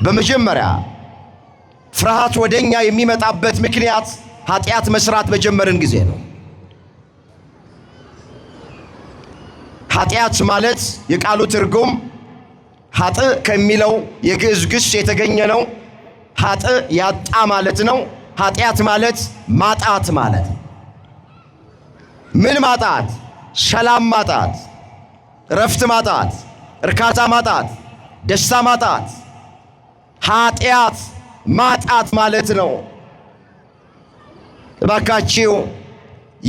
በመጀመሪያ ፍርሃት ወደኛ የሚመጣበት ምክንያት ኃጢአት መስራት በጀመርን ጊዜ ነው። ኃጢአት ማለት የቃሉ ትርጉም ኃጥ ከሚለው የግዕዝ ግስ የተገኘ ነው። ኃጥ ያጣ ማለት ነው። ኃጢአት ማለት ማጣት ማለት። ምን ማጣት? ሰላም ማጣት፣ ረፍት ማጣት፣ እርካታ ማጣት፣ ደስታ ማጣት። ኃጢአት ማጣት ማለት ነው። እባካችሁ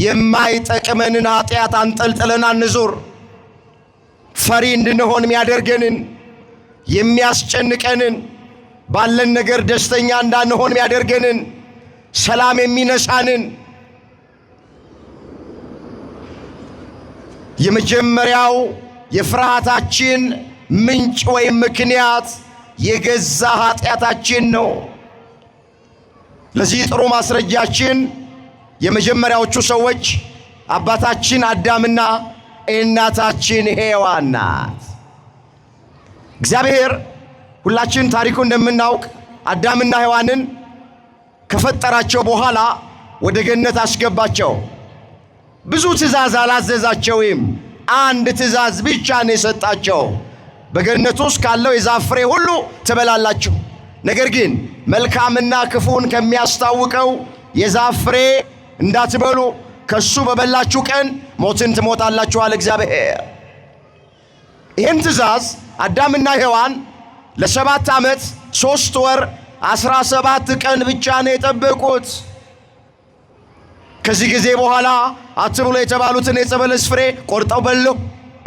የማይጠቅመንን ኃጢአት አንጠልጥለን አንዙር። ፈሪ እንድንሆን የሚያደርገንን የሚያስጨንቀንን ባለን ነገር ደስተኛ እንዳንሆን የሚያደርገንን ሰላም የሚነሳንን የመጀመሪያው የፍርሃታችን ምንጭ ወይም ምክንያት የገዛ ኃጢአታችን ነው። ለዚህ ጥሩ ማስረጃችን የመጀመሪያዎቹ ሰዎች አባታችን አዳምና እናታችን ሔዋን ናት። እግዚአብሔር ሁላችን ታሪኩ እንደምናውቅ አዳምና ሔዋንን ከፈጠራቸው በኋላ ወደ ገነት አስገባቸው። ብዙ ትእዛዝ አላዘዛቸውም። አንድ ትእዛዝ ብቻ ነው የሰጣቸው። በገነት ውስጥ ካለው የዛፍ ፍሬ ሁሉ ትበላላችሁ፣ ነገር ግን መልካምና ክፉን ከሚያስታውቀው የዛፍ ፍሬ እንዳትበሉ፣ ከሱ በበላችሁ ቀን ሞትን ትሞታላችሁ አለ እግዚአብሔር። ይህን ትእዛዝ አዳምና ሔዋን ለ7 ዓመት 3 ወር 17 ቀን ብቻ ነው የጠበቁት። ከዚህ ጊዜ በኋላ አትብሉ የተባሉትን የዕፀ በለስ ፍሬ ቆርጠው በሉ፣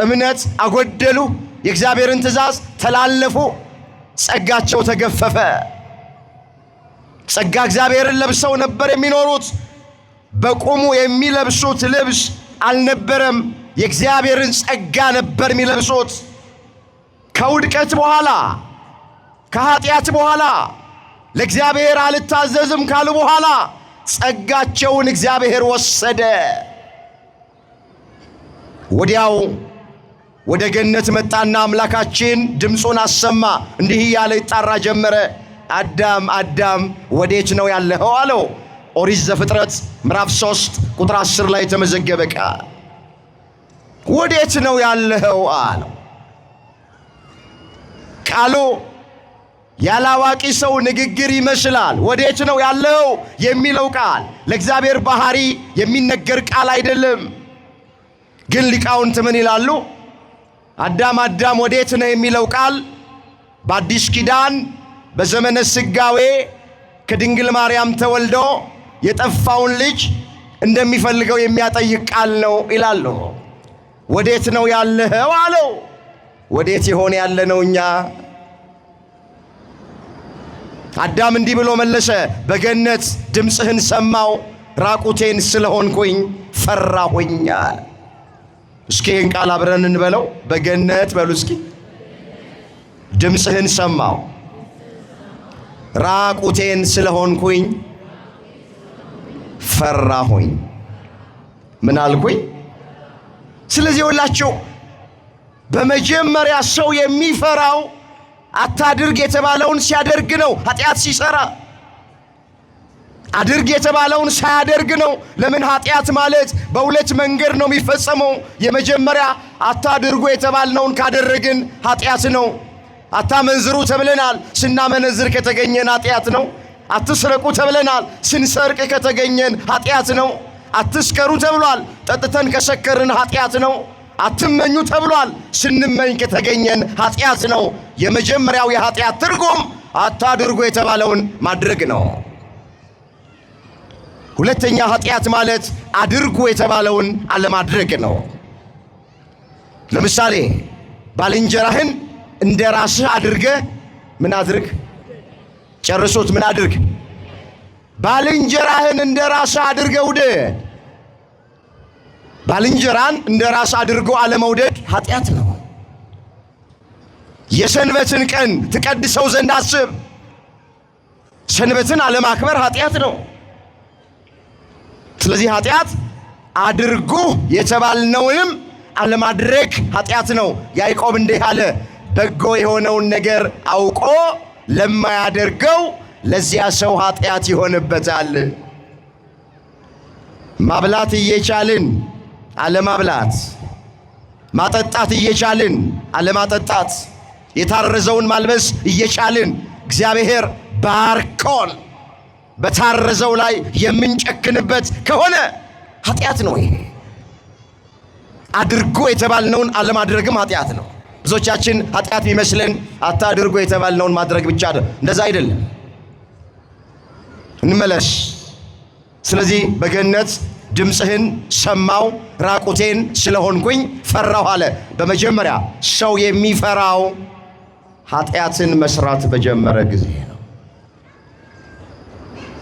እምነት አጎደሉ፣ የእግዚአብሔርን ትእዛዝ ተላለፉ፣ ጸጋቸው ተገፈፈ። ጸጋ እግዚአብሔርን ለብሰው ነበር የሚኖሩት። በቁሙ የሚለብሱት ልብስ አልነበረም፣ የእግዚአብሔርን ጸጋ ነበር የሚለብሱት። ከውድቀት በኋላ ከኃጢአት በኋላ ለእግዚአብሔር አልታዘዝም ካሉ በኋላ ጸጋቸውን እግዚአብሔር ወሰደ። ወዲያው ወደ ገነት መጣና አምላካችን ድምፁን አሰማ። እንዲህ እያለ ይጣራ ጀመረ። አዳም አዳም ወዴት ነው ያለኸው አለው። ኦሪት ዘፍጥረት ምዕራፍ 3 ቁጥር 10 ላይ የተመዘገበ ቃል። ወዴት ነው ያለኸው አለው። ቃሉ ያላዋቂ ሰው ንግግር ይመስላል። ወዴት ነው ያለኸው የሚለው ቃል ለእግዚአብሔር ባህሪ የሚነገር ቃል አይደለም። ግን ሊቃውንት ምን ይላሉ? አዳም አዳም ወዴት ነው የሚለው ቃል በአዲስ ኪዳን በዘመነ ስጋዌ ከድንግል ማርያም ተወልዶ የጠፋውን ልጅ እንደሚፈልገው የሚያጠይቅ ቃል ነው ይላሉ። ወዴት ነው ያለኸው አለው። ወዴት ይሆን ያለነው እኛ? አዳም እንዲህ ብሎ መለሰ። በገነት ድምፅህን ሰማው፣ ራቁቴን ስለሆንኩኝ ፈራሁኝ አለ። እስኪ ይህን ቃል አብረን እንበለው። በገነት በሉ እስኪ። ድምፅህን ሰማው፣ ራቁቴን ስለሆንኩኝ ፈራሁኝ። ምን አልኩኝ? ስለዚህ ሁላችሁ በመጀመሪያ ሰው የሚፈራው አታድርግ የተባለውን ሲያደርግ ነው። ኃጢአት ሲሰራ አድርግ የተባለውን ሳያደርግ ነው። ለምን? ኃጢአት ማለት በሁለት መንገድ ነው የሚፈጸመው። የመጀመሪያ አታድርጉ የተባልነውን ካደረግን ኃጢአት ነው። አታመንዝሩ ተብለናል። ስናመነዝር ከተገኘን ኃጢአት ነው። አትስረቁ ተብለናል። ስንሰርቅ ከተገኘን ኃጢአት ነው። አትስከሩ ተብሏል። ጠጥተን ከሰከርን ኃጢአት ነው። አትመኙ ተብሏል። ስንመኝ ከተገኘን ኃጢአት ነው። የመጀመሪያው የኃጢአት ትርጉም አታድርጉ የተባለውን ማድረግ ነው። ሁለተኛ ኃጢአት ማለት አድርጉ የተባለውን አለማድረግ ነው። ለምሳሌ ባልንጀራህን እንደ ራስህ አድርገህ ምን አድርግ? ጨርሱት። ምን አድርግ? ባልንጀራህን እንደ ራስህ አድርገህ ውደድ። ባልንጀራን እንደ ራስ አድርጎ አለመውደድ ኃጢአት ነው። የሰንበትን ቀን ትቀድሰው ዘንድ አስብ። ሰንበትን አለማክበር ኃጢአት ነው። ስለዚህ ኃጢአት አድርጉ የተባልነውንም አለማድረግ ኃጢአት ነው። ያዕቆብ እንዲህ አለ፣ በጎ የሆነውን ነገር አውቆ ለማያደርገው ለዚያ ሰው ኃጢአት ይሆንበታል። ማብላት እየቻልን አለማብላት፣ ማጠጣት እየቻልን አለማጠጣት፣ የታረዘውን ማልበስ እየቻልን እግዚአብሔር ባርኮን በታረዘው ላይ የምንጨክንበት ከሆነ ኃጢአት ነው። ይሄ አድርጎ የተባልነውን አለማድረግም ኃጢአት ነው። ብዙዎቻችን ኃጢአት ቢመስለን አታድርጎ የተባልነውን ማድረግ ብቻ እንደዛ አይደለም። እንመለስ። ስለዚህ በገነት ድምፅህን ሰማው፣ ራቁቴን ስለሆንኩኝ ፈራሁ አለ። በመጀመሪያ ሰው የሚፈራው ኃጢአትን መስራት በጀመረ ጊዜ ነው።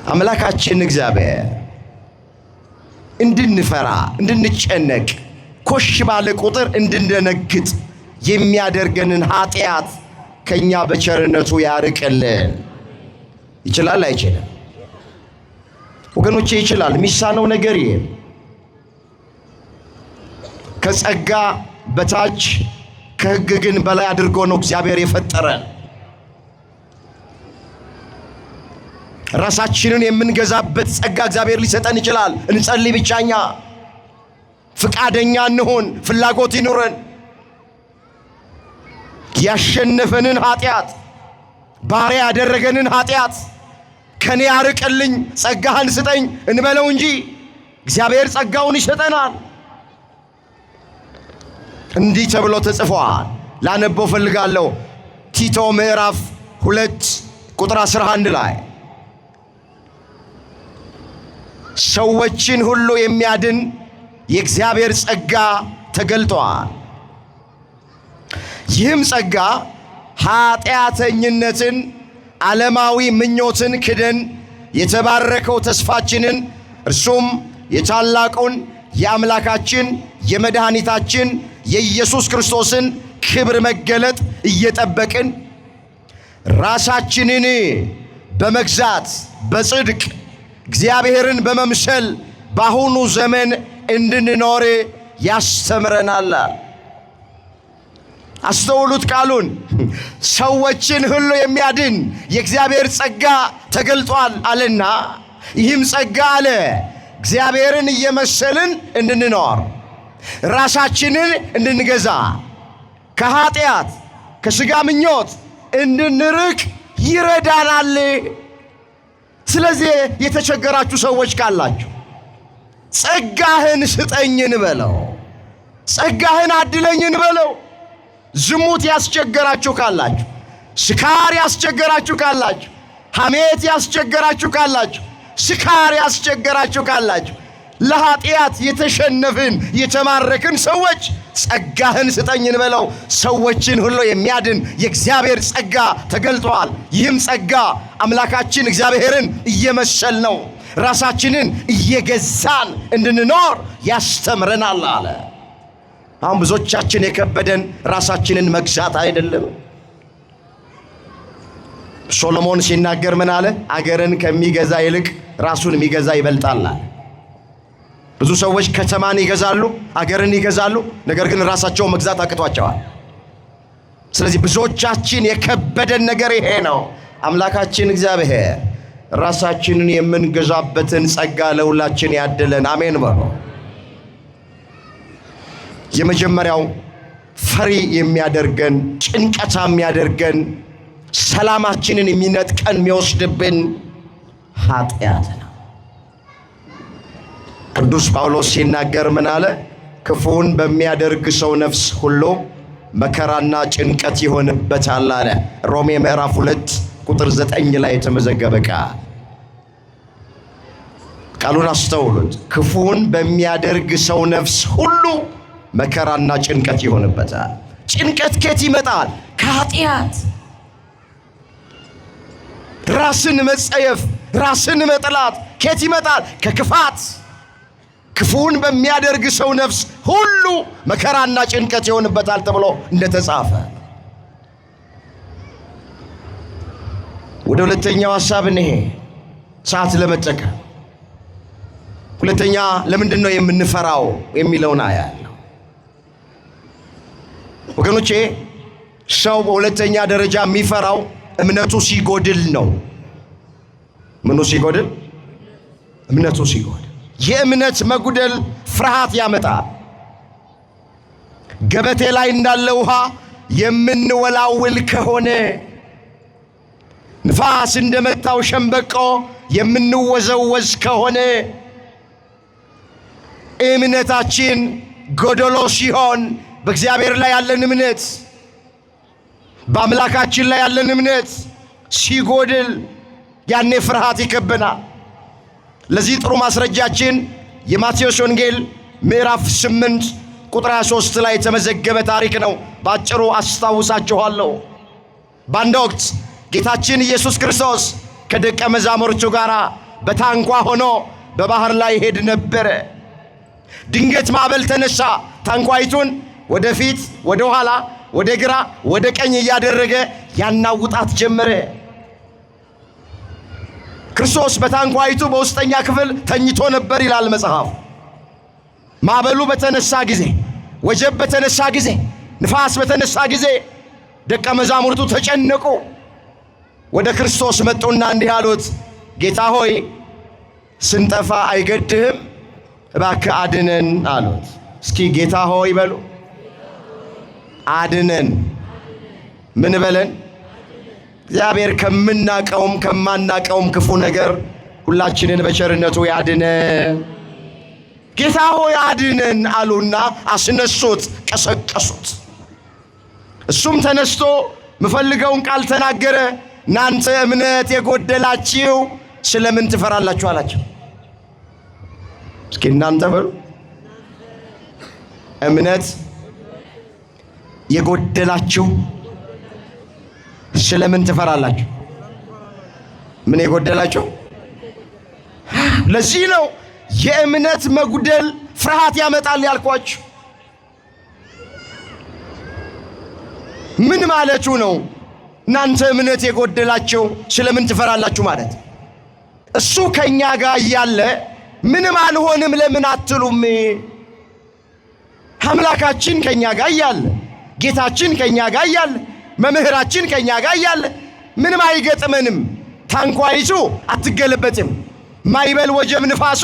አምላካችን እግዚአብሔር እንድንፈራ፣ እንድንጨነቅ፣ ኮሽ ባለ ቁጥር እንድንደነግጥ የሚያደርገንን ኃጢአት ከኛ በቸርነቱ ያርቅልን። ይችላል አይችልም? ወገኖቼ ይችላል። የሚሳነው ነገር ይሄ ከጸጋ በታች ከሕግ ግን በላይ አድርጎ ነው እግዚአብሔር የፈጠረን። ራሳችንን የምንገዛበት ጸጋ እግዚአብሔር ሊሰጠን ይችላል። እንጸልይ ብቻኛ፣ ፍቃደኛ እንሆን፣ ፍላጎት ይኑረን። ያሸነፈንን ኃጢአት፣ ባሪያ ያደረገንን ኃጢአት ከኔ ያርቅልኝ፣ ጸጋህን ስጠኝ እንበለው እንጂ እግዚአብሔር ጸጋውን ይሰጠናል። እንዲህ ተብሎ ተጽፏል። ላነበው ፈልጋለሁ። ቲቶ ምዕራፍ 2 ቁጥር 11 ላይ ሰዎችን ሁሉ የሚያድን የእግዚአብሔር ጸጋ ተገልጧል። ይህም ጸጋ ኃጢአተኝነትን፣ ዓለማዊ ምኞትን ክደን የተባረከው ተስፋችንን እርሱም የታላቁን የአምላካችን የመድኃኒታችን የኢየሱስ ክርስቶስን ክብር መገለጥ እየጠበቅን ራሳችንን በመግዛት በጽድቅ እግዚአብሔርን በመምሰል በአሁኑ ዘመን እንድንኖር ያስተምረናል። አስተውሉት ቃሉን። ሰዎችን ሁሉ የሚያድን የእግዚአብሔር ጸጋ ተገልጧል አለና ይህም ጸጋ አለ እግዚአብሔርን እየመሰልን እንድንኖር፣ ራሳችንን እንድንገዛ፣ ከኃጢአት ከሥጋ ምኞት እንድንርቅ ይረዳናል። ስለዚህ የተቸገራችሁ ሰዎች ካላችሁ ጸጋህን ስጠኝን በለው፣ ጸጋህን አድለኝን በለው። ዝሙት ያስቸገራችሁ ካላችሁ፣ ስካር ያስቸገራችሁ ካላችሁ፣ ሐሜት ያስቸገራችሁ ካላችሁ፣ ስካር ያስቸገራችሁ ካላችሁ፣ ለኃጢአት የተሸነፍን የተማረክን ሰዎች ጸጋህን ስጠኝን በለው። ሰዎችን ሁሉ የሚያድን የእግዚአብሔር ጸጋ ተገልጧል። ይህም ጸጋ አምላካችን እግዚአብሔርን እየመሰል ነው ራሳችንን እየገዛን እንድንኖር ያስተምረናል አለ። አሁን ብዙዎቻችን የከበደን ራሳችንን መግዛት አይደለም። ሶሎሞን ሲናገር ምን አለ? አገርን ከሚገዛ ይልቅ ራሱን የሚገዛ ይበልጣል። ብዙ ሰዎች ከተማን ይገዛሉ፣ አገርን ይገዛሉ፣ ነገር ግን ራሳቸውን መግዛት አቅቷቸዋል። ስለዚህ ብዙዎቻችን የከበደን ነገር ይሄ ነው። አምላካችን እግዚአብሔር ራሳችንን የምንገዛበትን ጸጋ ለሁላችን ያድለን። አሜን በሉ። የመጀመሪያው ፈሪ የሚያደርገን፣ ጭንቀታ የሚያደርገን፣ ሰላማችንን የሚነጥቀን የሚወስድብን ኃጢአት ነው። ቅዱስ ጳውሎስ ሲናገር ምን አለ? ክፉን በሚያደርግ ሰው ነፍስ ሁሉ መከራና ጭንቀት ይሆንበታል አለ። ሮሜ ምዕራፍ 2 ቁጥር 9 ላይ የተመዘገበ ቃል። ቃሉን አስተውሉት። ክፉን በሚያደርግ ሰው ነፍስ ሁሉ መከራና ጭንቀት ይሆንበታል። ጭንቀት ከየት ይመጣል? ከኃጢአት። ራስን መጸየፍ፣ ራስን መጥላት ከየት ይመጣል? ከክፋት። ክፉን በሚያደርግ ሰው ነፍስ ሁሉ መከራና ጭንቀት ይሆንበታል ተብሎ እንደተጻፈ። ወደ ሁለተኛው ሐሳብ እንሄ ሰዓት ለመጠቀም። ሁለተኛ ለምንድን ነው የምንፈራው የሚለውን አያለሁ። ወገኖቼ ሰው በሁለተኛ ደረጃ የሚፈራው እምነቱ ሲጎድል ነው። ምኑ ሲጎድል? እምነቱ ሲጎድል። የእምነት መጉደል ፍርሃት ያመጣል። ገበቴ ላይ እንዳለ ውሃ የምንወላውል ከሆነ፣ ንፋስ እንደመታው ሸምበቆ የምንወዘወዝ ከሆነ፣ እምነታችን ጎደሎ ሲሆን፣ በእግዚአብሔር ላይ ያለን እምነት፣ በአምላካችን ላይ ያለን እምነት ሲጎድል ያኔ ፍርሃት ይከበናል። ለዚህ ጥሩ ማስረጃችን የማቴዎስ ወንጌል ምዕራፍ 8 ቁጥር 23 ላይ የተመዘገበ ታሪክ ነው። ባጭሩ አስታውሳችኋለሁ። በአንድ ወቅት ጌታችን ኢየሱስ ክርስቶስ ከደቀ መዛሙርቱ ጋር በታንኳ ሆኖ በባህር ላይ ሄድ ነበረ። ድንገት ማዕበል ተነሳ። ታንኳይቱን ወደፊት፣ ወደ ኋላ፣ ወደ ግራ፣ ወደ ቀኝ እያደረገ ያናውጣት ጀመረ። ክርስቶስ በታንኳይቱ በውስጠኛ ክፍል ተኝቶ ነበር ይላል መጽሐፍ። ማዕበሉ በተነሳ ጊዜ፣ ወጀብ በተነሳ ጊዜ፣ ንፋስ በተነሳ ጊዜ ደቀ መዛሙርቱ ተጨነቁ። ወደ ክርስቶስ መጡና እንዲህ አሉት፣ ጌታ ሆይ ስንጠፋ አይገድህም? እባክህ አድነን አሉት። እስኪ ጌታ ሆይ በሉ። አድነን። ምን በለን? እግዚአብሔር ከምናቀውም ከማናቀውም ክፉ ነገር ሁላችንን በቸርነቱ ያድነን። ጌታ ሆይ አድነን አሉና አስነሱት፣ ቀሰቀሱት። እሱም ተነስቶ ምፈልገውን ቃል ተናገረ። እናንተ እምነት የጎደላችሁ ስለምን ትፈራላችሁ አላቸው። እስኪ እናንተ በሉ። እምነት የጎደላችሁ ስለምን ትፈራላችሁ? ምን የጎደላችሁ? ለዚህ ነው የእምነት መጉደል ፍርሃት ያመጣል ያልኳችሁ። ምን ማለቱ ነው? እናንተ እምነት የጎደላችሁ ስለምን ትፈራላችሁ ማለት እሱ ከኛ ጋር እያለ ምንም አልሆንም ለምን አትሉም? አምላካችን ከኛ ጋር እያለ፣ ጌታችን ከኛ ጋር እያለ፣ መምህራችን ከኛ ጋር እያለ ምንም አይገጥመንም። ታንኳይቱ አትገለበጥም። ማይበል ወጀብ ንፋሱ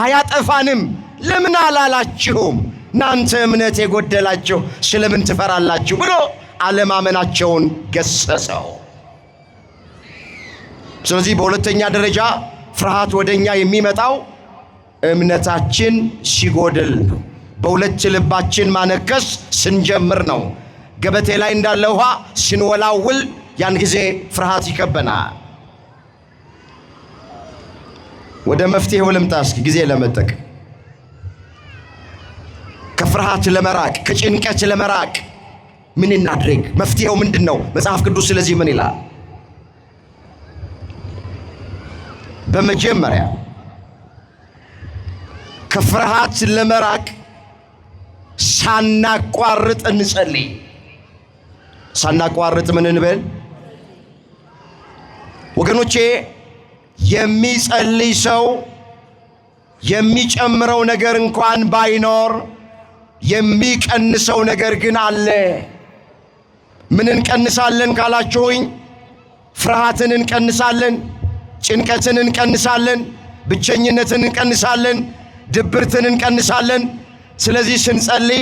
አያጠፋንም። ለምን አላላችሁም? እናንተ እምነት የጎደላችሁ ስለምን ትፈራላችሁ ብሎ አለማመናቸውን ገሰጸው። ስለዚህ በሁለተኛ ደረጃ ፍርሃት ወደኛ የሚመጣው እምነታችን ሲጎድል ነው። በሁለት ልባችን ማነከስ ስንጀምር ነው። ገበቴ ላይ እንዳለ ውሃ ስንወላውል ያን ጊዜ ፍርሃት ይከበናል። ወደ መፍትሄው ልምጣ እስኪ ጊዜ ለመጠቀም። ከፍርሃት ለመራቅ ከጭንቀት ለመራቅ ምን እናድርግ? መፍትሄው ምንድን ነው? መጽሐፍ ቅዱስ ስለዚህ ምን ይላል? በመጀመሪያ ከፍርሃት ለመራቅ ሳናቋርጥ እንጸልይ። ሳናቋርጥ ምን እንበል ወገኖቼ? የሚጸልይ ሰው የሚጨምረው ነገር እንኳን ባይኖር የሚቀንሰው ነገር ግን አለ። ምን እንቀንሳለን ካላችሁኝ፣ ፍርሃትን እንቀንሳለን፣ ጭንቀትን እንቀንሳለን፣ ብቸኝነትን እንቀንሳለን፣ ድብርትን እንቀንሳለን። ስለዚህ ስንጸልይ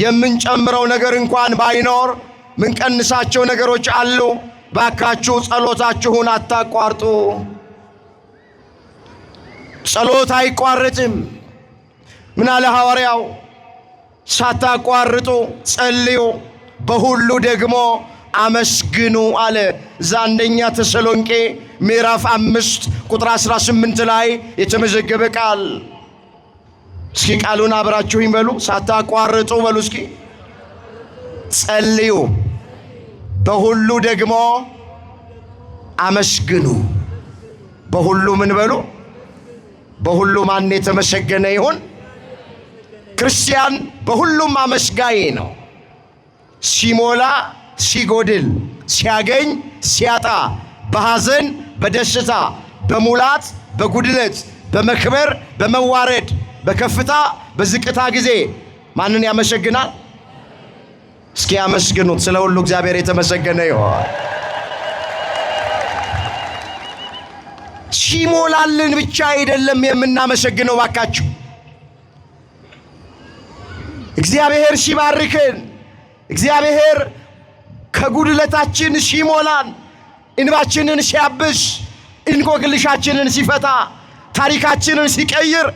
የምንጨምረው ነገር እንኳን ባይኖር ምንቀንሳቸው ነገሮች አሉ። ባካችሁ ጸሎታችሁን አታቋርጡ። ጸሎት አይቋረጥም። ምን አለ ሐዋርያው? ሳታቋርጡ ጸልዩ፣ በሁሉ ደግሞ አመስግኑ አለ። እዛ አንደኛ ተሰሎንቄ ምዕራፍ 5 ቁጥር 18 ላይ የተመዘገበ ቃል። እስኪ ቃሉን አብራችሁኝ በሉ። ሳታቋርጡ በሉ እስኪ። ጸልዩ፣ በሁሉ ደግሞ አመስግኑ። በሁሉ ምን በሉ? በሁሉ ማን የተመሰገነ ይሁን? ክርስቲያን በሁሉም አመስጋኝ ነው። ሲሞላ፣ ሲጎድል፣ ሲያገኝ፣ ሲያጣ፣ በሐዘን፣ በደስታ፣ በሙላት፣ በጉድለት፣ በመክበር፣ በመዋረድ፣ በከፍታ፣ በዝቅታ ጊዜ ማንን ያመሰግናል? እስኪ ያመስግኑት። ስለ ሁሉ እግዚአብሔር የተመሰገነ ይሁን። ሲሞላልን ብቻ አይደለም የምናመሰግነው። ባካችሁ እግዚአብሔር ሲባርከን፣ እግዚአብሔር ከጉድለታችን ሲሞላን፣ እንባችንን ሲያብስ፣ እንቆቅልሻችንን ሲፈታ፣ ታሪካችንን ሲቀይር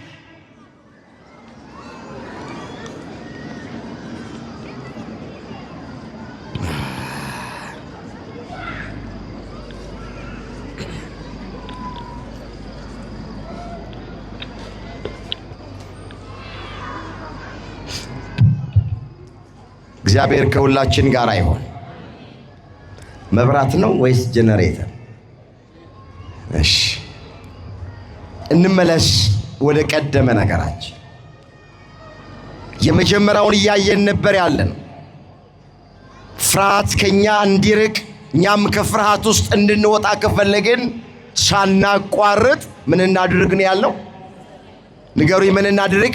እግዚአብሔር ከሁላችን ጋር አይሆን። መብራት ነው ወይስ ጄነሬተር? እሺ እንመለስ ወደ ቀደመ ነገራችን። የመጀመሪያውን እያየን ነበር ያለን። ፍርሃት ከኛ እንዲርቅ እኛም ከፍርሃት ውስጥ እንድንወጣ ከፈለግን ሳናቋርጥ ምን እናድርግ ነው ያለው? ንገሩኝ፣ ምን እናድርግ?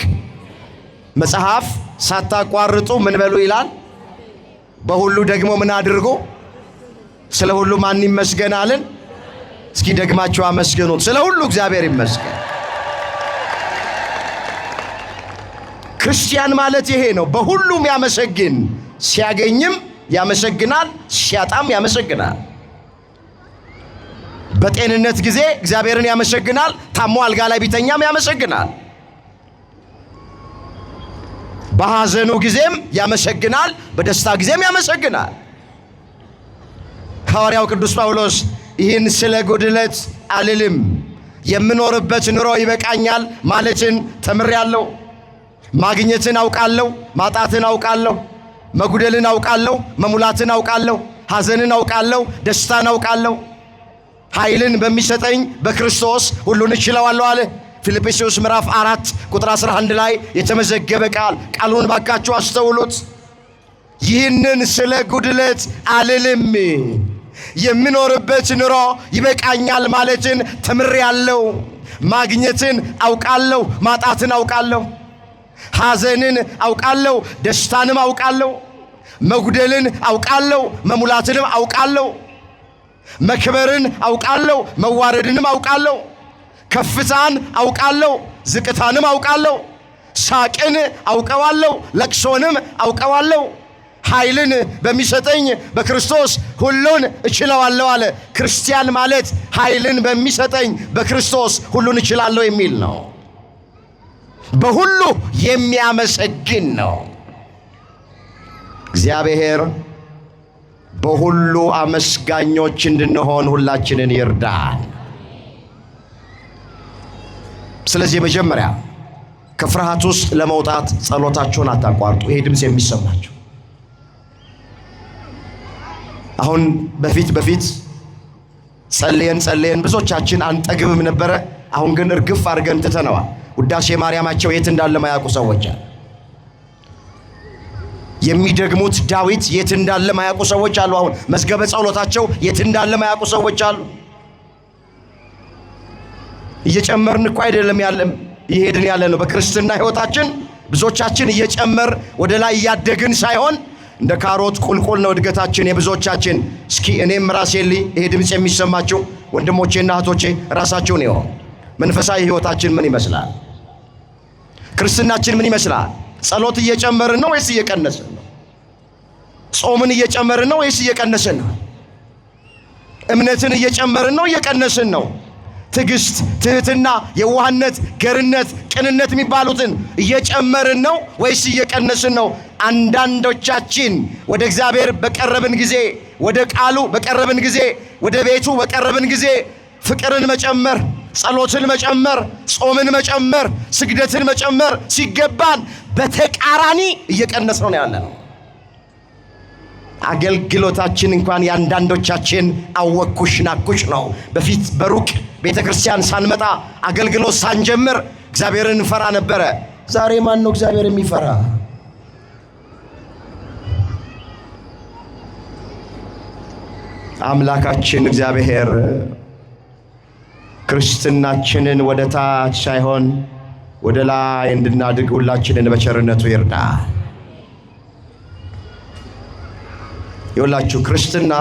መጽሐፍ ሳታቋርጡ ምን በሉ ይላል? በሁሉ ደግሞ ምን አድርጎ? ስለ ሁሉ ማን ይመስገን አለን? እስኪ ደግማችሁ አመስግኑት። ስለ ሁሉ እግዚአብሔር ይመስገን። ክርስቲያን ማለት ይሄ ነው። በሁሉም ያመሰግን። ሲያገኝም ያመሰግናል፣ ሲያጣም ያመሰግናል። በጤንነት ጊዜ እግዚአብሔርን ያመሰግናል፣ ታሞ አልጋ ላይ ቢተኛም ያመሰግናል። በሐዘኑ ጊዜም ያመሰግናል፣ በደስታ ጊዜም ያመሰግናል። ሐዋርያው ቅዱስ ጳውሎስ ይህን ስለ ጉድለት አልልም፣ የምኖርበት ኑሮ ይበቃኛል ማለትን ተምሬያለሁ። ማግኘትን አውቃለሁ፣ ማጣትን አውቃለሁ፣ መጉደልን አውቃለሁ፣ መሙላትን አውቃለሁ፣ ሐዘንን አውቃለሁ፣ ደስታን አውቃለሁ። ኃይልን በሚሰጠኝ በክርስቶስ ሁሉን እችለዋለሁ አለ። ፊልጵስዩስ ምዕራፍ 4 ቁጥር 11 ላይ የተመዘገበ ቃል። ቃሉን ባካችሁ አስተውሉት። ይህንን ስለ ጉድለት አልልም፣ የምኖርበት ኑሮ ይበቃኛል ማለትን ተምሬያለሁ። ማግኘትን አውቃለሁ፣ ማጣትን አውቃለሁ፣ ሐዘንን አውቃለሁ፣ ደስታንም አውቃለሁ፣ መጉደልን አውቃለሁ፣ መሙላትንም አውቃለሁ፣ መክበርን አውቃለሁ፣ መዋረድንም አውቃለሁ፣ ከፍታን አውቃለሁ፣ ዝቅታንም አውቃለሁ፣ ሳቅን አውቀዋለሁ፣ ለቅሶንም አውቀዋለሁ። ኃይልን በሚሰጠኝ በክርስቶስ ሁሉን እችለዋለሁ አለ። ክርስቲያን ማለት ኃይልን በሚሰጠኝ በክርስቶስ ሁሉን እችላለሁ የሚል ነው። በሁሉ የሚያመሰግን ነው። እግዚአብሔር በሁሉ አመስጋኞች እንድንሆን ሁላችንን ይርዳን። ስለዚህ መጀመሪያ ከፍርሃት ውስጥ ለመውጣት ጸሎታችሁን አታቋርጡ። ይሄ ድምፅ የሚሰማችሁ አሁን በፊት ጸልየን ብዙዎቻችን አንጠግብም ነበረ። አሁን ግን እርግፍ አድርገን ትተነዋል። ውዳሴ ማርያማቸው የት እንዳለ ማያውቁ ሰዎች አሉ። የሚደግሙት ዳዊት የት እንዳለ ማያውቁ ሰዎች አሉ። አሁን መዝገበ ጸሎታቸው የት እንዳለ ማያውቁ ሰዎች አሉ። እየጨመርን እኮ አይደለም ያለም እየሄድን ያለ ነው። በክርስትና ሕይወታችን ብዙዎቻችን እየጨመር ወደ ላይ እያደግን ሳይሆን እንደ ካሮት ቁልቁል ነው እድገታችን የብዙዎቻችን። እስኪ እኔም ራሴን ይሄ ድምፅ የሚሰማችሁ ወንድሞቼና እህቶቼ ራሳችሁን ይሆ መንፈሳዊ ሕይወታችን ምን ይመስላል? ክርስትናችን ምን ይመስላል? ጸሎት እየጨመርን ነው ወይስ እየቀነስን ነው? ጾምን እየጨመርን ነው ወይስ እየቀነስን ነው? እምነትን እየጨመርን ነው እየቀነስን ነው? ትዕግስት፣ ትህትና፣ የዋህነት፣ ገርነት፣ ቅንነት የሚባሉትን እየጨመርን ነው ወይስ እየቀነስን ነው? አንዳንዶቻችን ወደ እግዚአብሔር በቀረብን ጊዜ፣ ወደ ቃሉ በቀረብን ጊዜ፣ ወደ ቤቱ በቀረብን ጊዜ ፍቅርን መጨመር፣ ጸሎትን መጨመር፣ ጾምን መጨመር፣ ስግደትን መጨመር ሲገባን በተቃራኒ እየቀነስነው ነው ያለነው። አገልግሎታችን እንኳን ያንዳንዶቻችን አወኩሽ ናኩሽ ነው። በፊት በሩቅ ቤተክርስቲያን ሳንመጣ አገልግሎት ሳንጀምር እግዚአብሔርን እንፈራ ነበረ። ዛሬ ማን ነው እግዚአብሔር የሚፈራ? አምላካችን እግዚአብሔር ክርስትናችንን ወደ ታች ሳይሆን ወደ ላይ እንድናድግ ሁላችንን በቸርነቱ ይርዳ። ይኸውላችሁ ክርስትና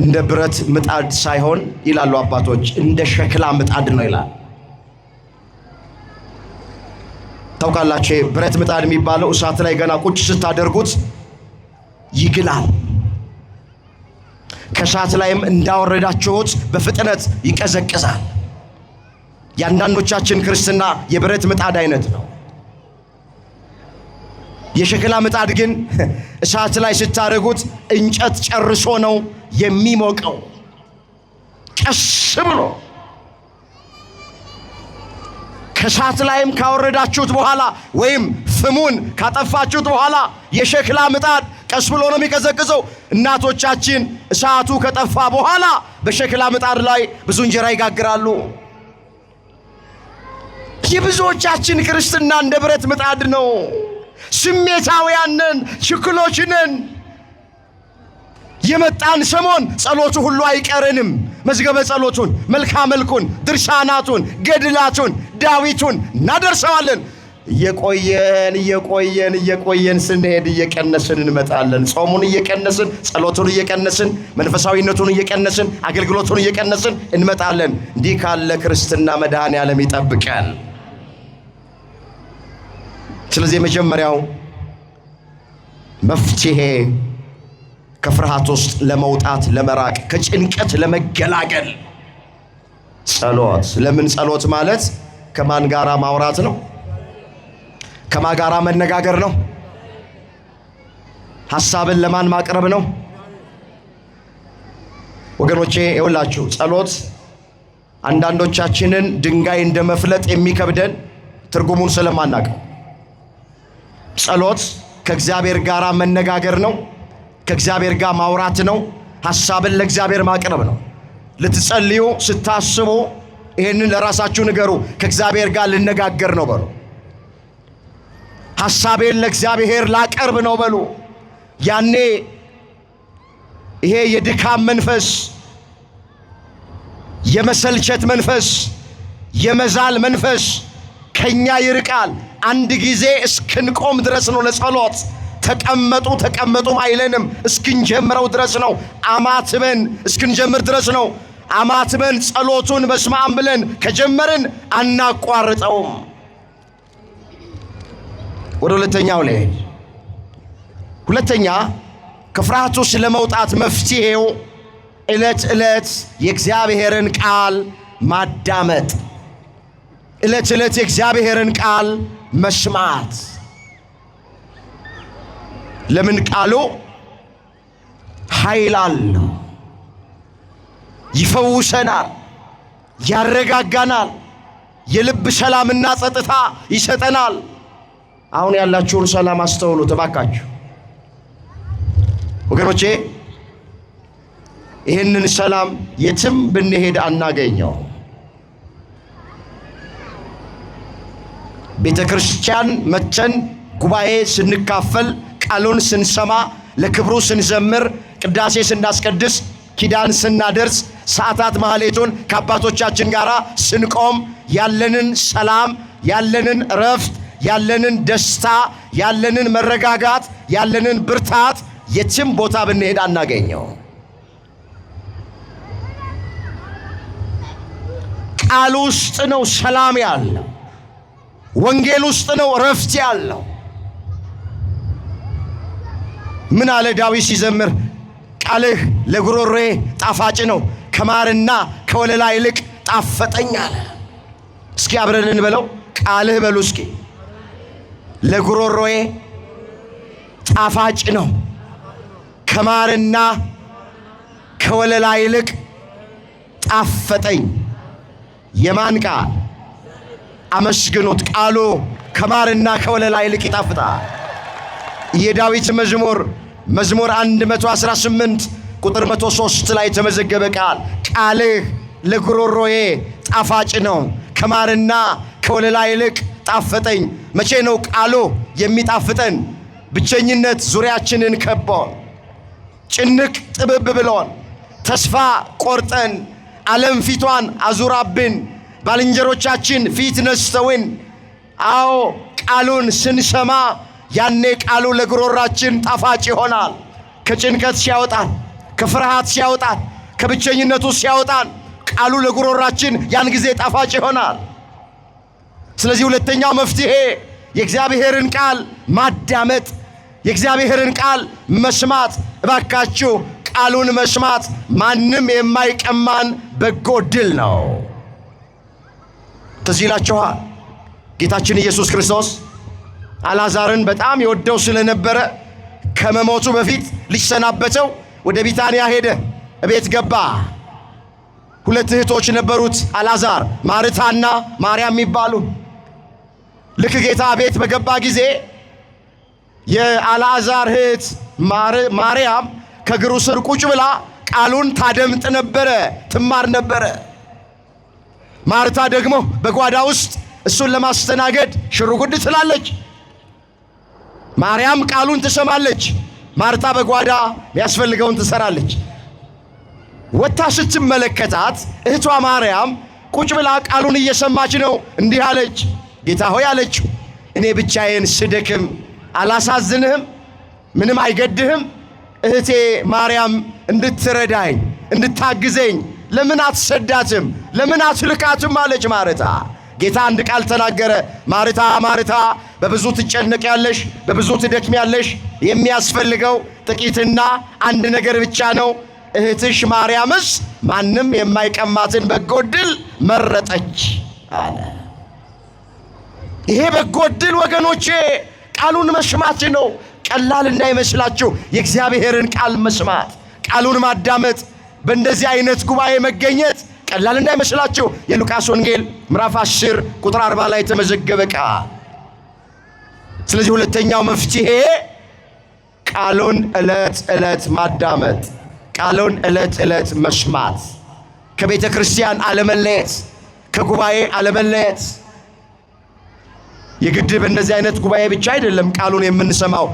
እንደ ብረት ምጣድ ሳይሆን ይላሉ አባቶች እንደ ሸክላ ምጣድ ነው ይላል። ታውቃላችሁ ብረት ምጣድ የሚባለው እሳት ላይ ገና ቁጭ ስታደርጉት ይግላል። ከእሳት ላይም እንዳወረዳችሁት በፍጥነት ይቀዘቅዛል። የአንዳንዶቻችን ክርስትና የብረት ምጣድ አይነት ነው። የሸክላ ምጣድ ግን እሳት ላይ ስታደርጉት እንጨት ጨርሶ ነው የሚሞቀው። ቀስ ብሎ ከእሳት ላይም ካወረዳችሁት በኋላ ወይም ፍሙን ካጠፋችሁት በኋላ የሸክላ ምጣድ ቀስ ብሎ ነው የሚቀዘቅዘው። እናቶቻችን እሳቱ ከጠፋ በኋላ በሸክላ ምጣድ ላይ ብዙ እንጀራ ይጋግራሉ። የብዙዎቻችን ክርስትና እንደ ብረት ምጣድ ነው። ስሜታውያንን ችኩሎችንን የመጣን ሰሞን ጸሎቱ ሁሉ አይቀርንም። መዝገበ ጸሎቱን፣ መልካ መልኩን፣ ድርሳናቱን፣ ገድላቱን፣ ዳዊቱን እናደርሰዋለን። እየቆየን ስንሄድ እየቀነስን እንመጣለን። ጾሙን እየቀነስን፣ ጸሎቱን እየቀነስን፣ መንፈሳዊነቱን እየቀነስን፣ አገልግሎቱን እየቀነስን እንመጣለን። እንዲህ ካለ ክርስትና መድኃኔዓለም ይጠብቀን። ስለዚህ የመጀመሪያው መፍትሄ ከፍርሃት ውስጥ ለመውጣት ለመራቅ፣ ከጭንቀት ለመገላገል ጸሎት። ለምን ጸሎት ማለት ከማን ጋራ ማውራት ነው? ከማን ጋራ መነጋገር ነው? ሐሳብን ለማን ማቅረብ ነው? ወገኖቼ ይኸውላችሁ ጸሎት አንዳንዶቻችንን ድንጋይ እንደመፍለጥ የሚከብደን ትርጉሙን ስለማናውቀው። ጸሎት ከእግዚአብሔር ጋር መነጋገር ነው። ከእግዚአብሔር ጋር ማውራት ነው። ሐሳብን ለእግዚአብሔር ማቅረብ ነው። ልትጸልዩ ስታስቡ ይሄንን ለራሳችሁ ንገሩ። ከእግዚአብሔር ጋር ልነጋገር ነው በሉ። ሐሳቤን ለእግዚአብሔር ላቀርብ ነው በሉ። ያኔ ይሄ የድካም መንፈስ፣ የመሰልቸት መንፈስ፣ የመዛል መንፈስ ከኛ ይርቃል። አንድ ጊዜ እስክንቆም ድረስ ነው ለጸሎት። ተቀመጡ አይለንም። እስክንጀምረው ድረስ ነው። አማትበን እስክንጀምር ድረስ ነው። አማትበን ጸሎቱን በስመ አብ ብለን ከጀመርን አናቋርጠውም። ወደ ሁለተኛው ልሄድ። ሁለተኛ ከፍርሃቱ ለመውጣት መፍትሄው ዕለት ዕለት የእግዚአብሔርን ቃል ማዳመጥ፣ ዕለት ዕለት የእግዚአብሔርን ቃል መስማት። ለምን? ቃሉ ኃይል አለው፣ ይፈውሰናል፣ ያረጋጋናል፣ የልብ ሰላምና ጸጥታ ይሰጠናል። አሁን ያላችሁን ሰላም አስተውሉ ተባካችሁ ወገኖቼ። ይህንን ሰላም የትም ብንሄድ አናገኘው። ቤተ ክርስቲያን መተን ጉባኤ ስንካፈል፣ ቃሉን ስንሰማ፣ ለክብሩ ስንዘምር፣ ቅዳሴ ስናስቀድስ፣ ኪዳን ስናደርስ፣ ሰዓታት ማህሌቱን ከአባቶቻችን ጋር ስንቆም ያለንን ሰላም፣ ያለንን ረፍት፣ ያለንን ደስታ፣ ያለንን መረጋጋት፣ ያለንን ብርታት የትም ቦታ ብንሄድ አናገኘው። ቃሉ ውስጥ ነው ሰላም ያለው። ወንጌል ውስጥ ነው ረፍት ያለው። ምን አለ ዳዊት ሲዘምር? ቃልህ ለጉሮሮዬ ጣፋጭ ነው፣ ከማርና ከወለላ ይልቅ ጣፈጠኝ አለ። እስኪ አብረን እንበለው። ቃልህ በሉ እስኪ። ለጉሮሮዬ ጣፋጭ ነው፣ ከማርና ከወለላ ይልቅ ጣፈጠኝ። የማን ቃል? አመስግኑት። ቃሉ ከማርና ከወለላ ይልቅ ይጣፍጣል። የዳዊት መዝሙር 118 ቁጥር 103 ላይ የተመዘገበ ቃል፣ ቃልህ ለጉሮሮዬ ጣፋጭ ነው፣ ከማርና ከወለላ ይልቅ ጣፈጠኝ። መቼ ነው ቃሉ የሚጣፍጠን? ብቸኝነት ዙሪያችንን ከቦን፣ ጭንቅ ጥብብ ብሎን፣ ተስፋ ቆርጠን፣ ዓለም ፊቷን አዙራብን፣ ባልንጀሮቻችን ፊት ነስተውን፣ አዎ ቃሉን ስንሰማ ያኔ ቃሉ ለጉሮራችን ጣፋጭ ይሆናል። ከጭንቀት ሲያወጣን፣ ከፍርሃት ሲያወጣን፣ ከብቸኝነቱ ሲያወጣን ቃሉ ለጉሮራችን ያን ጊዜ ጣፋጭ ይሆናል። ስለዚህ ሁለተኛው መፍትሄ የእግዚአብሔርን ቃል ማዳመጥ፣ የእግዚአብሔርን ቃል መስማት። እባካችሁ ቃሉን መስማት ማንም የማይቀማን በጎ ዕድል ነው። ትዝ ይላችኋል ጌታችን ኢየሱስ ክርስቶስ አልዓዛርን በጣም ይወደው ስለነበረ ከመሞቱ በፊት ሊሰናበተው ወደ ቢታንያ ሄደ። እቤት ገባ። ሁለት እህቶች ነበሩት አልዓዛር፣ ማርታና ማርያም የሚባሉ። ልክ ጌታ ቤት በገባ ጊዜ የአልዓዛር እህት ማርያም ከእግሩ ስር ቁጭ ብላ ቃሉን ታደምጥ ነበረ፣ ትማር ነበረ። ማርታ ደግሞ በጓዳ ውስጥ እሱን ለማስተናገድ ሽሩጉድ ትላለች። ማርያም ቃሉን ትሰማለች፣ ማርታ በጓዳ የሚያስፈልገውን ትሰራለች። ወጥታ ስትመለከታት እህቷ ማርያም ቁጭ ብላ ቃሉን እየሰማች ነው። እንዲህ አለች፣ ጌታ ሆይ አለችው፣ እኔ ብቻዬን ስደክም አላሳዝንህም? ምንም አይገድህም? እህቴ ማርያም እንድትረዳኝ እንድታግዘኝ ለምን አትሰዳትም? ለምን አትልካትም? አለች ማርታ። ጌታ አንድ ቃል ተናገረ። ማርታ ማርታ በብዙ ትጨነቂያለሽ፣ በብዙ ትደክሚያለሽ። የሚያስፈልገው ጥቂትና አንድ ነገር ብቻ ነው። እህትሽ ማርያምስ ማንም የማይቀማትን በጎ ዕድል መረጠች አለ። ይሄ በጎ ዕድል ወገኖቼ ቃሉን መስማት ነው። ቀላል እንዳይመስላችሁ የእግዚአብሔርን ቃል መስማት፣ ቃሉን ማዳመጥ፣ በእንደዚህ አይነት ጉባኤ መገኘት ቀላል እንዳይመስላችሁ። የሉቃስ ወንጌል ምዕራፍ 10 ቁጥር 40 ላይ የተመዘገበ ቃል። ስለዚህ ሁለተኛው መፍትሄ ቃሉን ዕለት ዕለት ማዳመጥ፣ ቃሉን ዕለት ዕለት መስማት፣ ከቤተ ክርስቲያን አለመለየት፣ ከጉባኤ አለመለየት። የግድ በእነዚህ አይነት ጉባኤ ብቻ አይደለም ቃሉን የምንሰማው።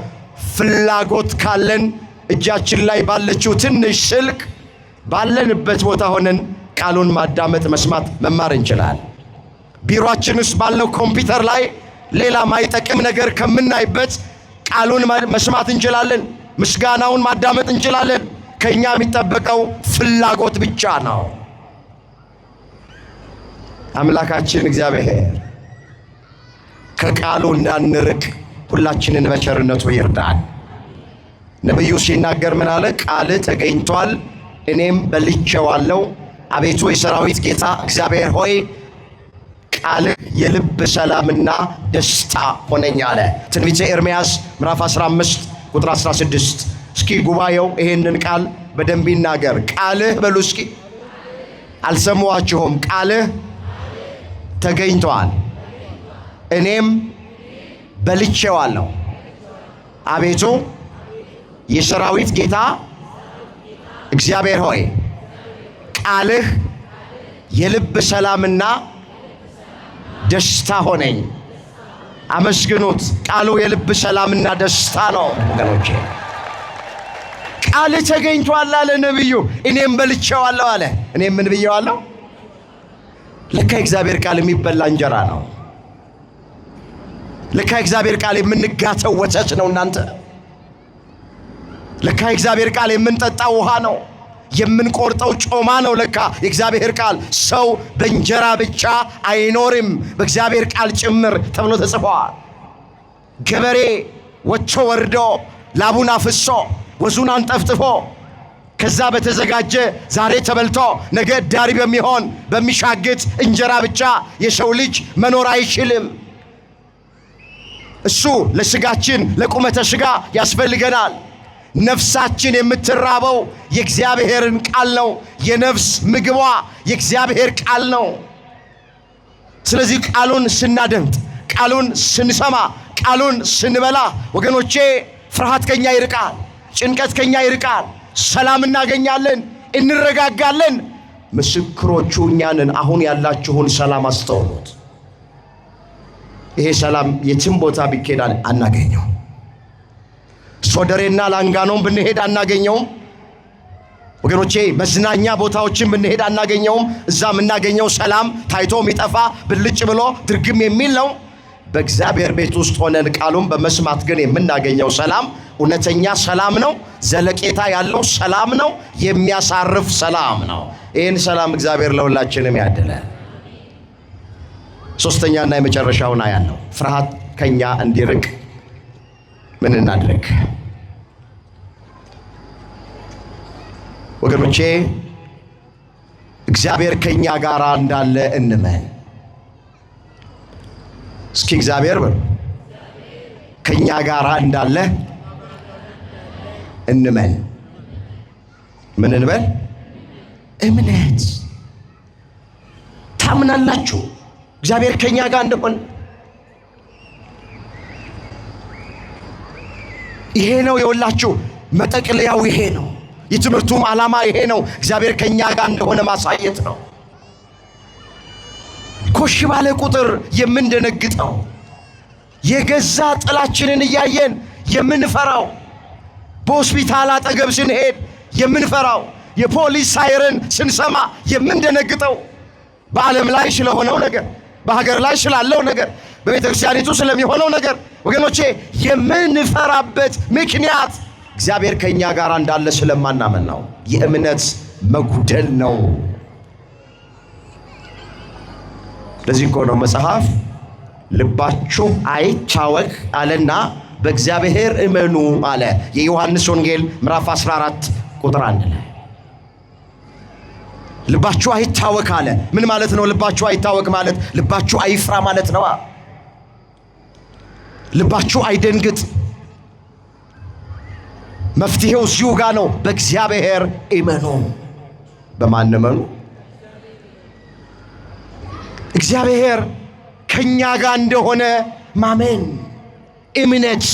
ፍላጎት ካለን እጃችን ላይ ባለችው ትንሽ ስልክ ባለንበት ቦታ ሆነን ቃሉን ማዳመጥ፣ መስማት፣ መማር እንችላለን። ቢሮአችን ውስጥ ባለው ኮምፒውተር ላይ ሌላ ማይጠቅም ነገር ከምናይበት ቃሉን መስማት እንችላለን። ምስጋናውን ማዳመጥ እንችላለን። ከኛ የሚጠበቀው ፍላጎት ብቻ ነው። አምላካችን እግዚአብሔር ከቃሉ እንዳንርቅ ሁላችንን በቸርነቱ ይርዳን። ነብዩ ሲናገር ምን አለ? ቃል ተገኝቷል እኔም በልቼዋለሁ። አቤቱ የሰራዊት ጌታ እግዚአብሔር ሆይ ቃል የልብ ሰላምና ደስታ ሆነኝ አለ። ትንቢተ ኤርምያስ ምዕራፍ 15 ቁጥር 16። እስኪ ጉባኤው ይሄንን ቃል በደንብ ይናገር። ቃልህ በሉ እስኪ። አልሰማችሁም? ቃልህ ተገኝቷል እኔም በልቼዋለሁ። አቤቱ የሰራዊት ጌታ እግዚአብሔር ሆይ ቃልህ የልብ ሰላምና ደስታ ሆነኝ። አመስግኑት። ቃሉ የልብ ሰላምና ደስታ ነው ወገኖቼ። ቃል ተገኝቷል አለ ነብዩ። እኔም በልቼዋለሁ አለ። እኔም ምን ብዬዋለሁ? ለካ እግዚአብሔር ቃል የሚበላ እንጀራ ነው። ለካ እግዚአብሔር ቃል የምንጋተው ወተት ነው እናንተ። ለካ እግዚአብሔር ቃል የምንጠጣው ውሃ ነው፣ የምንቆርጠው ጮማ ነው። ለካ የእግዚአብሔር ቃል ሰው በእንጀራ ብቻ አይኖርም በእግዚአብሔር ቃል ጭምር ተብሎ ተጽፏል። ገበሬ ወጥቶ ወርዶ ላቡን አፍሶ ወዙን አንጠፍጥፎ ከዛ በተዘጋጀ ዛሬ ተበልቶ ነገ ዳሪ በሚሆን በሚሻግት እንጀራ ብቻ የሰው ልጅ መኖር አይችልም። እሱ ለስጋችን ለቁመተ ስጋ ያስፈልገናል። ነፍሳችን የምትራበው የእግዚአብሔርን ቃል ነው። የነፍስ ምግቧ የእግዚአብሔር ቃል ነው። ስለዚህ ቃሉን ስናደምጥ፣ ቃሉን ስንሰማ፣ ቃሉን ስንበላ ወገኖቼ ፍርሃት ከኛ ይርቃል፣ ጭንቀት ከኛ ይርቃል፣ ሰላም እናገኛለን፣ እንረጋጋለን። ምስክሮቹ እኛ ነን። አሁን ያላችሁን ሰላም አስተውሉት። ይሄ ሰላም የትም ቦታ ቢኬድ አናገኘው። ሶደሬና ላንጋኖም ብንሄድ አናገኘውም ወገኖቼ። መዝናኛ ቦታዎችን ብንሄድ አናገኘውም። እዛ የምናገኘው ሰላም ታይቶ የሚጠፋ ብልጭ ብሎ ድርግም የሚል ነው። በእግዚአብሔር ቤት ውስጥ ሆነን ቃሉን በመስማት ግን የምናገኘው ሰላም እውነተኛ ሰላም ነው። ዘለቄታ ያለው ሰላም ነው። የሚያሳርፍ ሰላም ነው። ይህን ሰላም እግዚአብሔር ለሁላችንም ያድለን። ሶስተኛና የመጨረሻውን አያለው። ፍርሃት ከኛ እንዲርቅ ምን እናድርግ? ወገኖቼ እግዚአብሔር ከኛ ጋር እንዳለ እንመን። እስኪ እግዚአብሔር ከኛ ጋር እንዳለ እንመን። ምን እንበል? እምነት። ታምናላችሁ እግዚአብሔር ከኛ ጋር እንደሆነ? ይሄ ነው የወላችሁ መጠቅለያው ይሄ ነው። የትምህርቱም ዓላማ ይሄ ነው። እግዚአብሔር ከኛ ጋር እንደሆነ ማሳየት ነው። ኮሽ ባለ ቁጥር የምንደነግጠው፣ የገዛ ጥላችንን እያየን የምንፈራው፣ በሆስፒታል አጠገብ ስንሄድ የምንፈራው፣ የፖሊስ ሳይረን ስንሰማ የምንደነግጠው፣ በዓለም ላይ ስለሆነው ነገር፣ በሀገር ላይ ስላለው ነገር፣ በቤተ ክርስቲያኒቱ ስለሚሆነው ነገር ወገኖቼ የምንፈራበት ምክንያት እግዚአብሔር ከኛ ጋር እንዳለ ስለማናመን ነው። የእምነት መጉደል ነው። ለዚህ እኮ ነው መጽሐፍ ልባችሁ አይታወክ አለና በእግዚአብሔር እመኑ አለ። የዮሐንስ ወንጌል ምዕራፍ 14 ቁጥር 1 ላይ ልባችሁ አይታወክ አለ። ምን ማለት ነው? ልባችሁ አይታወክ ማለት ልባችሁ አይፍራ ማለት ነው። ልባችሁ አይደንግጥ። መፍትሄው እዚሁ ጋር ነው። በእግዚአብሔር እመኑ። በማን እመኑ? እግዚአብሔር ከኛ ጋር እንደሆነ ማመን፣ እምነት።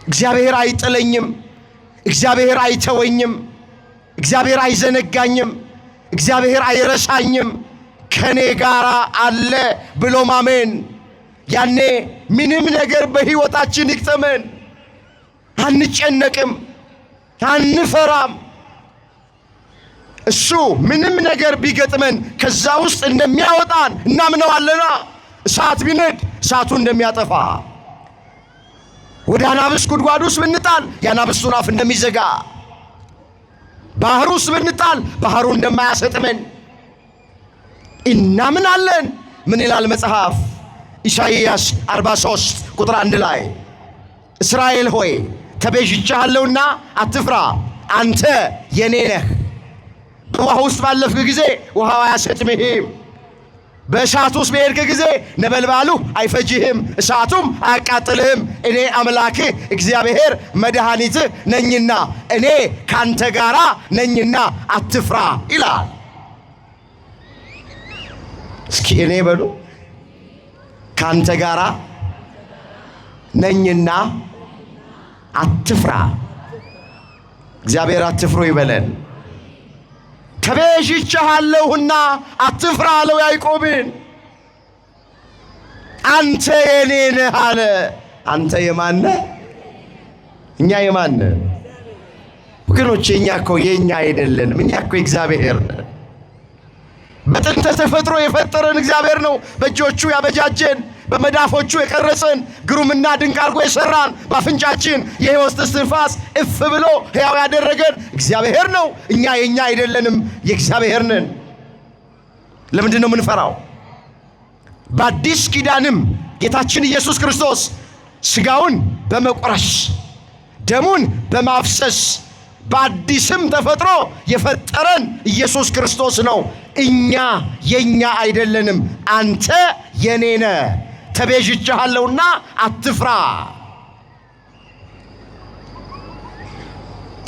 እግዚአብሔር አይጥለኝም፣ እግዚአብሔር አይተወኝም፣ እግዚአብሔር አይዘነጋኝም፣ እግዚአብሔር አይረሳኝም፣ ከኔ ጋር አለ ብሎ ማመን። ያኔ ምንም ነገር በሕይወታችን ይግጠመን አንጨነቅም፣ አንፈራም። እሱ ምንም ነገር ቢገጥመን ከዛ ውስጥ እንደሚያወጣን እናምነዋለና። እሳት ቢነድ እሳቱ እንደሚያጠፋ፣ ወደ አናብስት ጉድጓድ ውስጥ ብንጣል የአናብስቱን አፍ እንደሚዘጋ፣ ባህር ውስጥ ብንጣል ባህሩ እንደማያሰጥመን እናምናለን። ምን ይላል መጽሐፍ? ኢሳይያስ 43 ቁጥር 1 ላይ እስራኤል ሆይ ተቤዥቻለሁና አትፍራ፣ አንተ የኔ ነህ። በውሃ ውስጥ ባለፍክ ጊዜ ውሃው አያሰጥምህም፣ በእሳት ውስጥ በሄድክ ጊዜ ነበልባሉ አይፈጅህም፣ እሳቱም አያቃጥልህም። እኔ አምላክህ እግዚአብሔር መድኃኒትህ ነኝና እኔ ካንተ ጋራ ነኝና አትፍራ ይላል። እስኪ እኔ በሉ፣ ካንተ ጋራ ነኝና አትፍራ። እግዚአብሔር አትፍሩ ይበለን። ተቤዥቼሃለሁና አትፍራ አለው ያዕቆብን። አንተ የኔ ነህ አለ። አንተ የማን ነህ? እኛ የማን ነን? ወገኖቼ እኛ እኮ የእኛ አይደለንም። እኛ እኮ እግዚአብሔር ነን። በጥንተ ተፈጥሮ የፈጠረን እግዚአብሔር ነው። በእጆቹ ያበጃጀን፣ በመዳፎቹ የቀረጸን፣ ግሩምና ድንቅ አድርጎ የሰራን፣ በአፍንጫችን የሕይወት እስትንፋስ እፍ ብሎ ሕያው ያደረገን እግዚአብሔር ነው። እኛ የኛ አይደለንም፣ የእግዚአብሔር ነን። ለምንድን ነው የምንፈራው? በአዲስ ኪዳንም ጌታችን ኢየሱስ ክርስቶስ ሥጋውን በመቁረስ ደሙን በማፍሰስ በአዲስም ተፈጥሮ የፈጠረን ኢየሱስ ክርስቶስ ነው። እኛ የኛ አይደለንም። አንተ የኔ ነህ፣ ተቤዥቼሃለሁና አትፍራ።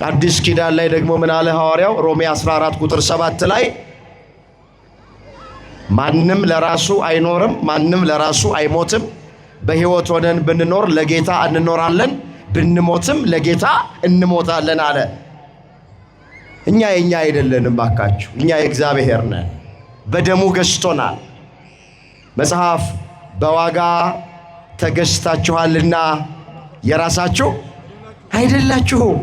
አዲስ ኪዳን ላይ ደግሞ ምን አለ ሐዋርያው? ሮሜ 14 ቁጥር 7 ላይ ማንም ለራሱ አይኖርም፣ ማንም ለራሱ አይሞትም። በሕይወት ሆነን ብንኖር ለጌታ እንኖራለን፣ ብንሞትም ለጌታ እንሞታለን አለ። እኛ የኛ አይደለንም ባካችሁ፣ እኛ የእግዚአብሔር ነን። በደሙ ገዝቶናል። መጽሐፍ በዋጋ ተገዝታችኋልና የራሳችሁ አይደላችሁም።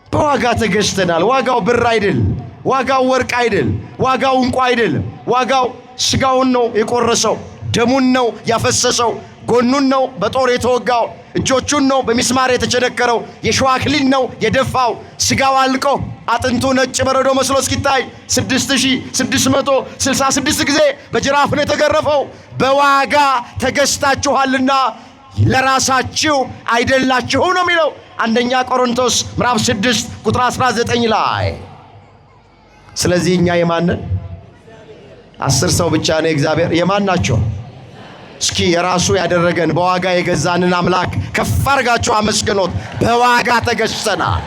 በዋጋ ተገዝተናል። ዋጋው ብር አይደል፣ ዋጋው ወርቅ አይደል፣ ዋጋው እንቁ አይደል። ዋጋው ሥጋውን ነው የቆረሰው፣ ደሙን ነው ያፈሰሰው፣ ጎኑን ነው በጦር የተወጋው፣ እጆቹን ነው በሚስማር የተቸነከረው፣ የሸዋ አክሊል ነው የደፋው። ስጋው አልቆ አጥንቱ ነጭ በረዶ መስሎ እስኪታይ 6666 ጊዜ በጅራፍ ነው የተገረፈው። በዋጋ ተገዝታችኋልና ለራሳችሁ አይደላችሁ ነው የሚለው አንደኛ ቆሮንቶስ ምዕራፍ 6 ቁጥር 19 ላይ። ስለዚህ እኛ የማንን 10 ሰው ብቻ ነው እግዚአብሔር የማን ናቸው? እስኪ የራሱ ያደረገን በዋጋ የገዛንን አምላክ ከፍ አድርጋችሁ አመስግኖት። በዋጋ ተገዝተናል።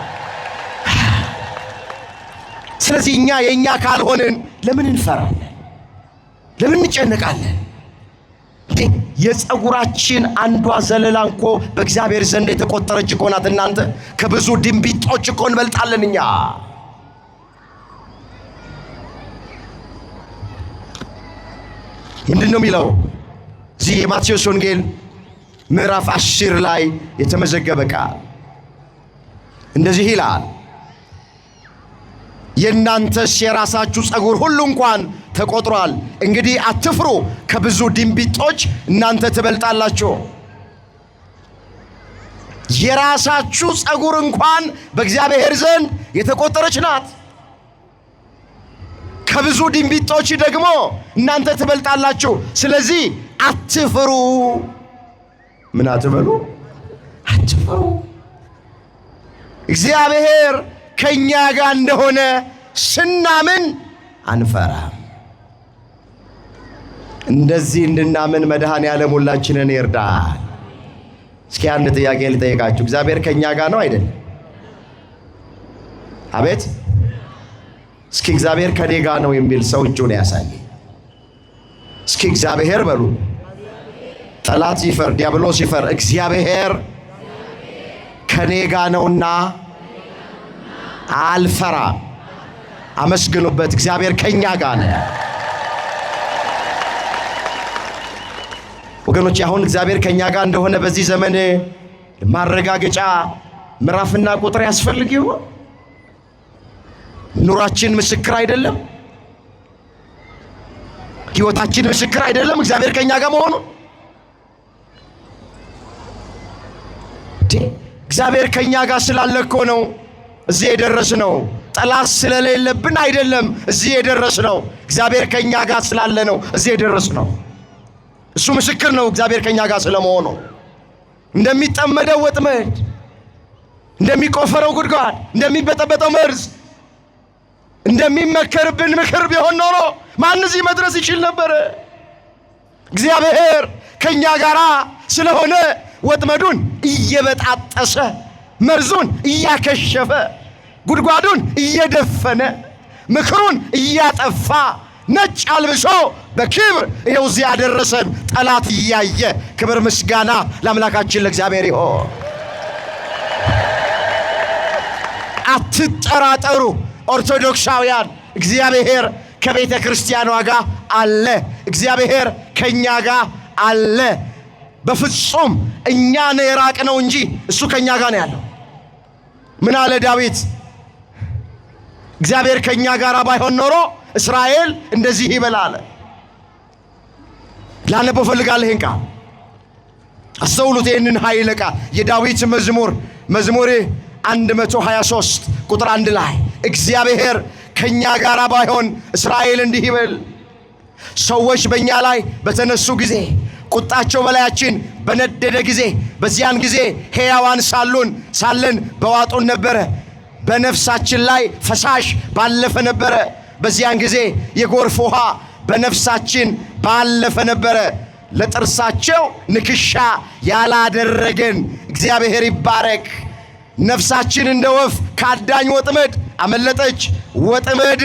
ስለዚህ እኛ የኛ ካልሆንን ለምን እንፈራለን? ለምን እንጨነቃለን? የፀጉራችን አንዷ ዘለላ እኮ በእግዚአብሔር ዘንድ የተቆጠረች እኮ ናት። እናንተ ከብዙ ድንቢጦች እኮ እንበልጣለን እኛ። ምንድን ነው የሚለው እዚህ የማቴዎስ ወንጌል ምዕራፍ 10 ላይ የተመዘገበ ቃል እንደዚህ ይላል፣ የእናንተስ የራሳችሁ ፀጉር ሁሉ እንኳን ተቆጥሯል። እንግዲህ አትፍሩ፣ ከብዙ ድንቢጦች እናንተ ትበልጣላችሁ። የራሳችሁ ፀጉር እንኳን በእግዚአብሔር ዘንድ የተቆጠረች ናት። ከብዙ ድንቢጦች ደግሞ እናንተ ትበልጣላችሁ። ስለዚህ አትፍሩ። ምን አትበሉ? አትፍሩ። እግዚአብሔር ከኛ ጋር እንደሆነ ስናምን አንፈራም። እንደዚህ እንድናምን መድኃኔዓለም ሁላችንን ይርዳል። እስኪ አንድ ጥያቄ ልጠይቃችሁ። እግዚአብሔር ከኛ ጋር ነው አይደል? አቤት። እስኪ እግዚአብሔር ከኔ ጋር ነው የሚል ሰው እጁን ያሳይ። እስኪ እግዚአብሔር በሉ። ጠላት ይፈር፣ ዲያብሎስ ይፈር፣ እግዚአብሔር ከኔ ጋር ነውና አልፈራም። አመስግኑበት። እግዚአብሔር ከኛ ጋር ነው። ወገኖች አሁን እግዚአብሔር ከኛ ጋር እንደሆነ በዚህ ዘመን ማረጋገጫ ምዕራፍና ቁጥር ያስፈልግ ይሆን? ኑራችን ምስክር አይደለም? ሕይወታችን ምስክር አይደለም እግዚአብሔር ከኛ ጋር መሆኑ? እግዚአብሔር ከኛ ጋር ስላለ እኮ ነው እዚህ የደረስነው። ጠላት ስለሌለብን አይደለም እዚህ የደረስነው። እግዚአብሔር ከኛ ጋር ስላለ ነው እዚህ የደረስነው። እሱ ምስክር ነው እግዚአብሔር ከኛ ጋር ስለመሆኑ። እንደሚጠመደው ወጥመድ፣ እንደሚቆፈረው ጉድጓድ፣ እንደሚበጠበጠው መርዝ፣ እንደሚመከርብን ምክር ቢሆን ኖሮ ማን እዚህ መድረስ ይችል ነበረ? እግዚአብሔር ከኛ ጋር ስለሆነ ወጥመዱን እየበጣጠሰ፣ መርዙን እያከሸፈ፣ ጉድጓዱን እየደፈነ፣ ምክሩን እያጠፋ፣ ነጭ አልብሶ በክብር ይኸው እዚህ ያደረሰን ጠላት እያየ። ክብር ምስጋና ለአምላካችን ለእግዚአብሔር ይሆን። አትጠራጠሩ ኦርቶዶክሳውያን፣ እግዚአብሔር ከቤተ ክርስቲያኗ ጋር አለ። እግዚአብሔር ከኛ ጋር አለ። በፍጹም እኛ ነው የራቅነው እንጂ እሱ ከኛ ጋር ነው ያለው። ምን አለ ዳዊት? እግዚአብሔር ከኛ ጋር ባይሆን ኖሮ እስራኤል እንደዚህ ይበላል። ላነበው ፈልጋለሁ ይህን ቃል አስተውሉት። ይህንን ኃይለ ቃል የዳዊት መዝሙር 123 ቁጥር 1 ላይ እግዚአብሔር ከኛ ጋር ባይሆን እስራኤል እንዲህ ይበል። ሰዎች በእኛ ላይ በተነሱ ጊዜ፣ ቁጣቸው በላያችን በነደደ ጊዜ፣ በዚያን ጊዜ ሕያዋን ሳለን በዋጡን ነበረ። በነፍሳችን ላይ ፈሳሽ ባለፈ ነበረ። በዚያን ጊዜ የጎርፍ ውሃ በነፍሳችን ባለፈ ነበረ። ለጥርሳቸው ንክሻ ያላደረገን እግዚአብሔር ይባረክ። ነፍሳችን እንደ ወፍ ከአዳኝ ወጥመድ አመለጠች። ወጥመድ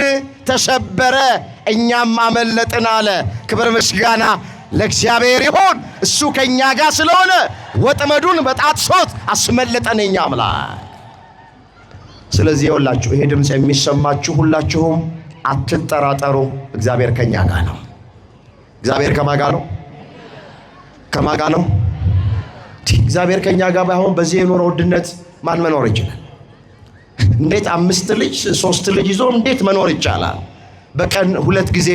ተሰበረ፣ እኛም አመለጥን አለ። ክብር ምስጋና ለእግዚአብሔር ይሁን። እሱ ከኛ ጋር ስለሆነ ወጥመዱን በጣጥሶት አስመለጠን የኛ አምላክ። ስለዚህ ይኸውላችሁ ይሄ ድምፅ የሚሰማችሁ ሁላችሁም አትጠራጠሩ፣ እግዚአብሔር ከኛ ጋር ነው። እግዚአብሔር ከማን ጋር ነው? ከማን ጋር ነው? እግዚአብሔር ከኛ ጋር ባይሆን በዚህ የኑሮ ውድነት ማን መኖር ይችላል? እንዴት 5 ልጅ 3 ልጅ ይዞ እንዴት መኖር ይቻላል? በቀን 2 ጊዜ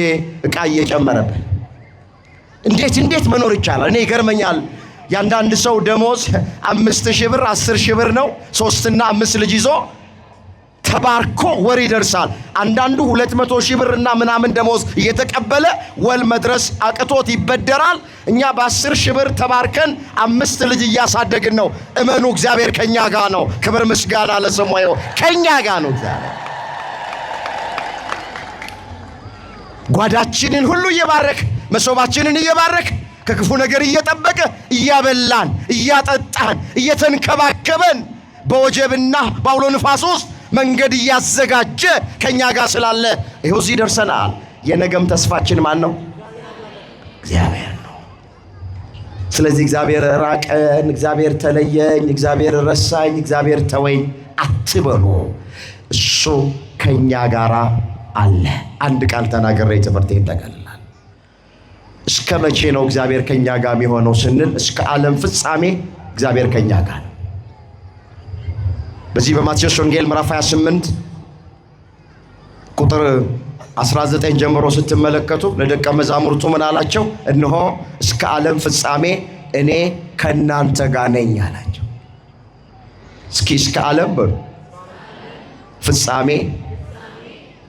ዕቃ እየጨመረብን እንዴት መኖር ይቻላል? እኔ ይገርመኛል። ያንዳንድ ሰው ደሞዝ 5000 ብር 10000 ብር ነው። 3 እና 5 ልጅ ይዞ ተባርኮ ወር ይደርሳል። አንዳንዱ 200,000 ብር እና ምናምን ደሞዝ እየተቀበለ ወል መድረስ አቅቶት ይበደራል። እኛ በ10,000 ብር ተባርከን 5 ልጅ እያሳደግን ነው። እመኑ እግዚአብሔር ከኛ ጋር ነው። ክብር ምስጋና ለስሙ ይሁን። ከኛ ጋር ነው እግዚአብሔር። ጓዳችንን ሁሉ እየባረክ መሶባችንን እየባረክ ከክፉ ነገር እየጠበቀ እያበላን እያጠጣን እየተንከባከበን በወጀብና በአውሎ ንፋስ ውስጥ መንገድ እያዘጋጀ ከኛ ጋር ስላለ ይኸው እዚህ ደርሰናል። የነገም ተስፋችን ማን ነው? እግዚአብሔር ነው። ስለዚህ እግዚአብሔር ራቀን፣ እግዚአብሔር ተለየኝ፣ እግዚአብሔር ረሳኝ፣ እግዚአብሔር ተወኝ አትበሉ። እሱ ከኛ ጋር አለ። አንድ ቃል ተናገረ ትምህርቴን ጠቅልላል። እስከ መቼ ነው እግዚአብሔር ከኛ ጋር የሚሆነው ስንል እስከ ዓለም ፍጻሜ እግዚአብሔር ከኛ ጋር ነው። በዚህ በማቴዎስ ወንጌል ምዕራፍ 28 ቁጥር 19 ጀምሮ ስትመለከቱ ለደቀ መዛሙርቱ ምን አላቸው? እነሆ እስከ ዓለም ፍጻሜ እኔ ከናንተ ጋር ነኝ አላቸው። እስኪ እስከ ዓለም በሉ ፍጻሜ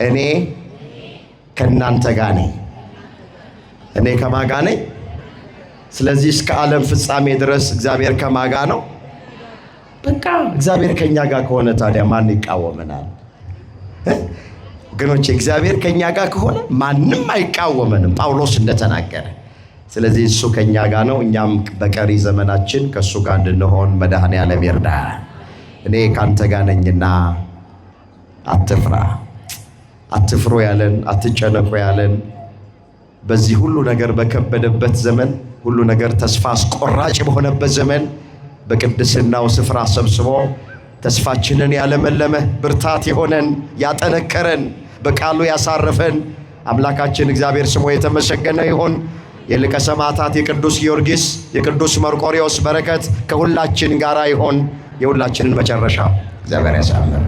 እኔ ከናንተ ጋር ነኝ። እኔ ከማን ጋር ነኝ? ስለዚህ እስከ ዓለም ፍጻሜ ድረስ እግዚአብሔር ከማን ጋር ነው? በቃ እግዚአብሔር ከኛ ጋር ከሆነ ታዲያ ማን ይቃወመናል? ወገኖቼ እግዚአብሔር ከኛ ጋር ከሆነ ማንም አይቃወመንም ጳውሎስ እንደተናገረ። ስለዚህ እሱ ከኛ ጋር ነው። እኛም በቀሪ ዘመናችን ከእሱ ጋር እንድንሆን መድኃኔዓለም ይርዳን። እኔ ካንተ ጋር ነኝና አትፍራ። አትፍሩ ያለን፣ አትጨነቁ ያለን በዚህ ሁሉ ነገር በከበደበት ዘመን፣ ሁሉ ነገር ተስፋ አስቆራጭ በሆነበት ዘመን በቅድስናው ስፍራ ሰብስቦ ተስፋችንን ያለመለመ ብርታት የሆነን ያጠነከረን በቃሉ ያሳረፈን አምላካችን እግዚአብሔር ስሙ የተመሰገነ ይሁን። የሊቀ ሰማዕታት የቅዱስ ጊዮርጊስ የቅዱስ መርቆሬዎስ በረከት ከሁላችን ጋር ይሁን። የሁላችንን መጨረሻ እግዚአብሔር ያሳምር።